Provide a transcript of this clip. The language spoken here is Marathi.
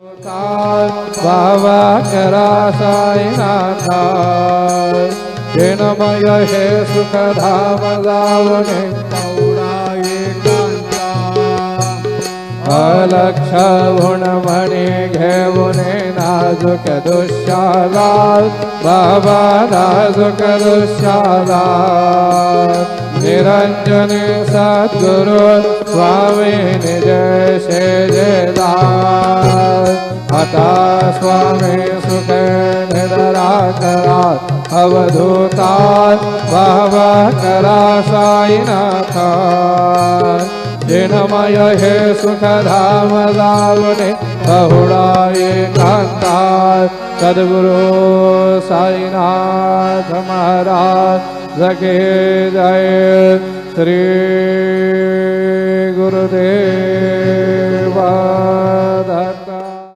बाबा करा साईनाथा चिन्मय हे सुख धाम जावणे अलक्ष गुणमणी घेऊने नाजुक दुःशाला बाबा नाजुक दुःशाला निरंजनी सद्गुरु स्वामी निज से जयदास आता स्वामी सुख निधरा करा अवधूता बाबा करा साईनाथा चिन्मय हे सुख धाम जावणे बहुळा एकांता सद्गुरु साईनाथ महाराज जगे जय श्री गुरुदेवा।